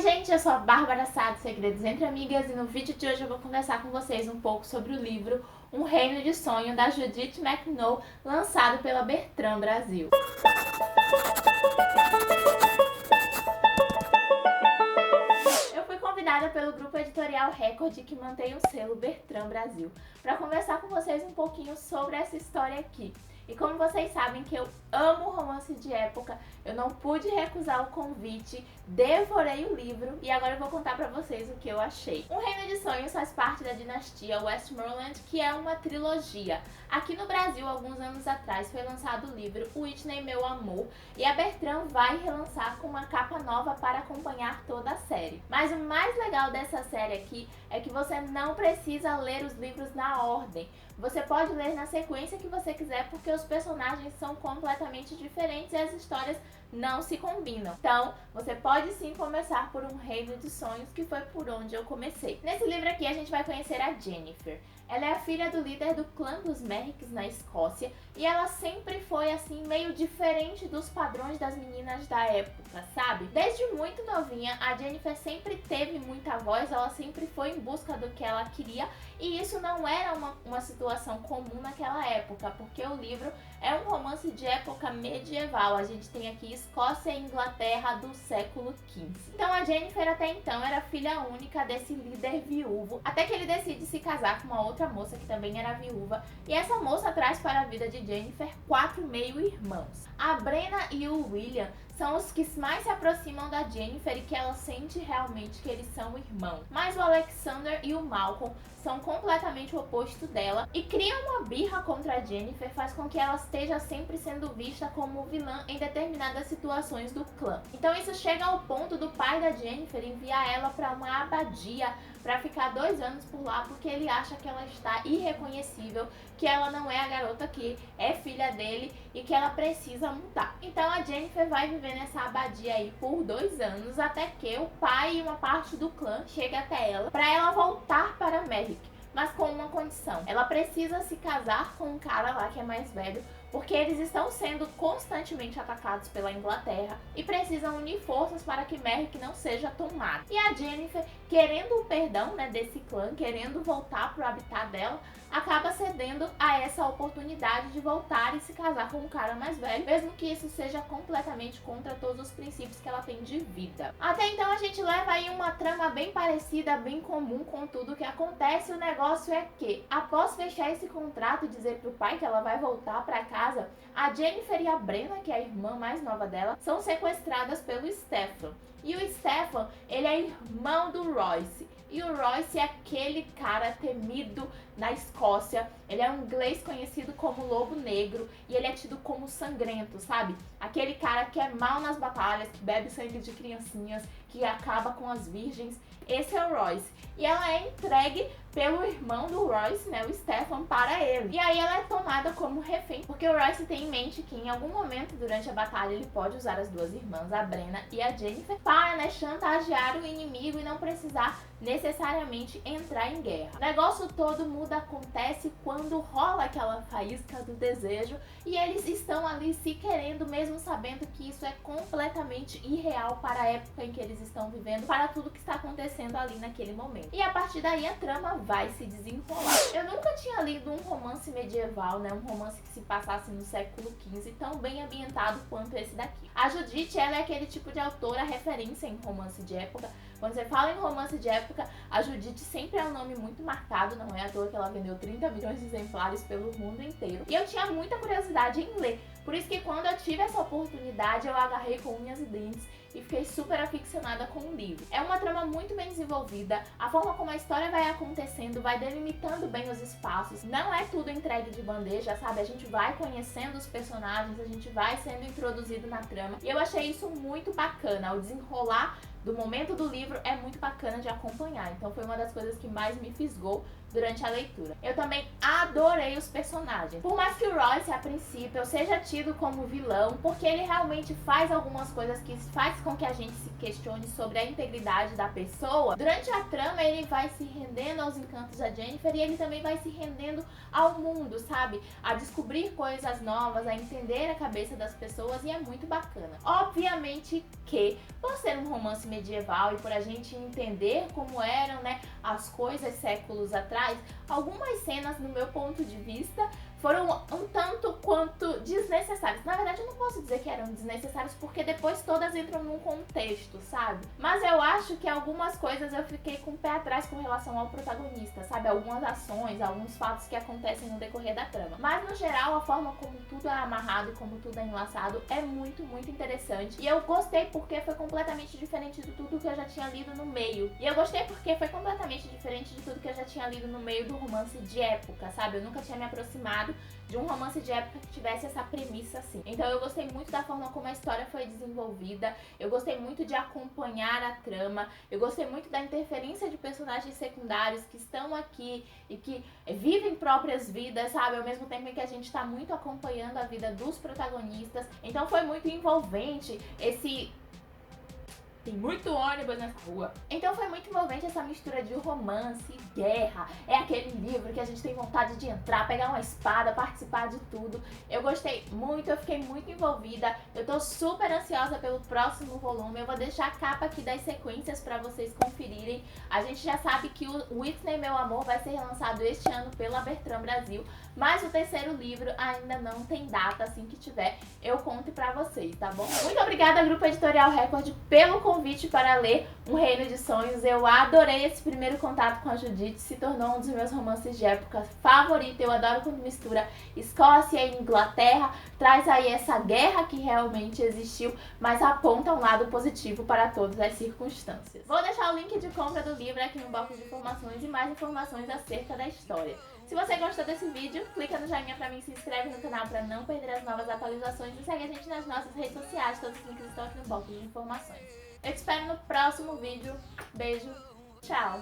gente, eu sou a Bárbara Sá do Segredos Entre Amigas e no vídeo de hoje eu vou conversar com vocês um pouco sobre o livro Um Reino de Sonho, da Judith McNaull, lançado pela Bertrand Brasil. Eu fui convidada pelo grupo editorial Record, que mantém o selo Bertrand Brasil, para conversar com vocês um pouquinho sobre essa história aqui. E como vocês sabem que eu amo romance de época, eu não pude recusar o convite, devorei o livro e agora eu vou contar pra vocês o que eu achei. Um Reino de Sonhos faz parte da dinastia Westmoreland, que é uma trilogia. Aqui no Brasil, alguns anos atrás, foi lançado o livro Whitney, Meu Amor, e a Bertrand vai relançar com uma capa nova para acompanhar toda a série. Mas o mais legal dessa série aqui é que você não precisa ler os livros na ordem. Você pode ler na sequência que você quiser, porque os personagens são completamente diferentes e as histórias não se combinam. Então, você pode sim começar por Um Reino de Sonhos, que foi por onde eu comecei. Nesse livro aqui a gente vai conhecer a Jennifer. Ela é a filha do líder do clã dos Merricks na Escócia e ela sempre foi assim meio diferente dos padrões das meninas da época, sabe? Desde muito novinha, a Jennifer sempre teve muita voz, ela sempre foi em busca do que ela queria e isso não era uma situação comum naquela época, porque o livro é um romance de época medieval. A gente tem aqui Escócia e Inglaterra do século XV. Então a Jennifer até então era filha única desse líder viúvo, até que ele decide se casar com uma outra moça que também era viúva, e essa moça traz para a vida de Jennifer 4 meio-irmãos. A Brenna e o William são os que mais se aproximam da Jennifer e que ela sente realmente que eles são irmãos. Mas o Alexander e o Malcolm são completamente o oposto dela e criam uma birra contra a Jennifer, faz com que ela esteja sempre sendo vista como vilã em determinadas situações do clã. Então isso chega ao ponto do pai da Jennifer enviar ela para uma abadia para ficar 2 anos por lá, porque ele acha que ela está irreconhecível, que ela não é a garota que é filha dele e que ela precisa mudar. Então a Jennifer vai viver nessa abadia aí por 2 anos, até que o pai e uma parte do clã chega até ela para ela voltar para Merrick, mas com uma condição. Ela precisa se casar com um cara lá que é mais velho, porque eles estão sendo constantemente atacados pela Inglaterra e precisam unir forças para que Merrick não seja tomado. E a Jennifer, querendo o perdão, desse clã, querendo voltar para o habitat dela, acaba cedendo a essa oportunidade de voltar e se casar com um cara mais velho, mesmo que isso seja completamente contra todos os princípios que ela tem de vida. Até então a gente leva aí uma trama bem parecida, bem comum com tudo que acontece. O negócio é que, após fechar esse contrato e dizer pro pai que ela vai voltar para casa, a Jennifer e a Brenna, que é a irmã mais nova dela, são sequestradas pelo Stefan. E o Stefan, ele é irmão do Royce. E o Royce é aquele cara temido na Escócia. Ele é um inglês conhecido como Lobo Negro e ele é tido como sangrento, sabe? Aquele cara que é mal nas batalhas, que bebe sangue de criancinhas, que acaba com as virgens. Esse é o Royce. E ela é entregue pelo irmão do Royce, o Stefan, para ele. E aí ela é tomada como refém, porque o Royce tem em mente que em algum momento durante a batalha ele pode usar as duas irmãs, a Brenna e a Jennifer, para chantagear o inimigo e não precisar necessariamente entrar em guerra. O negócio todo muda, acontece quando rola aquela faísca do desejo e eles estão ali se querendo, mesmo sabendo que isso é completamente irreal para a época em que eles estão vivendo, para tudo que está acontecendo ali naquele momento. E a partir daí a trama vai se desenrolar. Eu nunca tinha lido um romance medieval, um romance que se passasse no século XV, tão bem ambientado quanto esse daqui. A Judith, ela é aquele tipo de autora referência em romance de época. Quando você fala em romance de época, a Judith sempre é um nome muito marcado, não é à toa que ela vendeu 30 milhões de exemplares pelo mundo inteiro. E eu tinha muita curiosidade em ler, por isso que quando eu tive essa oportunidade, eu agarrei com unhas e dentes e fiquei super aficionada com o livro. É uma trama muito bem desenvolvida, a forma como a história vai acontecendo, vai delimitando bem os espaços, não é tudo entregue de bandeja, sabe? A gente vai conhecendo os personagens, a gente vai sendo introduzido na trama, e eu achei isso muito bacana. O desenrolar do momento do livro é muito bacana de acompanhar, então foi uma das coisas que mais me fisgou durante a leitura. Eu também adorei os personagens. Por mais que o Royce, a princípio, seja tido como vilão, porque ele realmente faz algumas coisas que faz com que a gente se questione sobre a integridade da pessoa, durante a trama ele vai se rendendo aos encantos da Jennifer e ele também vai se rendendo ao mundo, sabe? A descobrir coisas novas, a entender a cabeça das pessoas, e é muito bacana. Obviamente que, por ser um romance medieval e por a gente entender como eram, né, as coisas séculos atrás, algumas cenas, no meu ponto de vista, foram um tanto quanto desnecessárias. Na verdade, eu não posso dizer que eram desnecessárias, porque depois todas entram num contexto, sabe? Mas eu acho que algumas coisas eu fiquei com o pé atrás com relação ao protagonista, sabe? Algumas ações, alguns fatos que acontecem no decorrer da trama. Mas, no geral, a forma como tudo é amarrado e como tudo é enlaçado é muito, muito interessante. E eu gostei porque foi completamente diferente de tudo que eu já tinha lido no meio. E eu gostei porque foi completamente diferente de tudo que eu já tinha lido no meio do romance de época, sabe? Eu nunca tinha me aproximado de um romance de época que tivesse essa premissa assim. Então eu gostei muito da forma como a história foi desenvolvida, eu gostei muito de acompanhar a trama, eu gostei muito da interferência de personagens secundários que estão aqui e que vivem próprias vidas, sabe? Ao mesmo tempo em que a gente está muito acompanhando a vida dos protagonistas. Então foi muito envolvente esse... Tem muito ônibus nessa rua. Então foi muito envolvente essa mistura de romance e guerra. É aquele livro que a gente tem vontade de entrar, pegar uma espada, participar de tudo. Eu gostei muito, eu fiquei muito envolvida. Eu tô super ansiosa pelo próximo volume. Eu vou deixar a capa aqui das sequências pra vocês conferirem. A gente já sabe que o Whitney, Meu Amor, vai ser relançado este ano pela Bertrand Brasil. Mas o terceiro livro ainda não tem data, assim que tiver, eu conto pra vocês, tá bom? Muito obrigada, Grupo Editorial Record, pelo convite para ler Um Reino de Sonhos. Eu adorei esse primeiro contato com a Judith, se tornou um dos meus romances de época favorito. Eu adoro quando mistura Escócia e Inglaterra, traz aí essa guerra que realmente existiu, mas aponta um lado positivo para todas as circunstâncias. Vou deixar o link de compra do livro aqui no box de informações e mais informações acerca da história. Se você gostou desse vídeo, clica no joinha pra mim, se inscreve no canal pra não perder as novas atualizações e segue a gente nas nossas redes sociais, todos os links estão aqui no box de informações. Eu te espero no próximo vídeo. Beijo, tchau!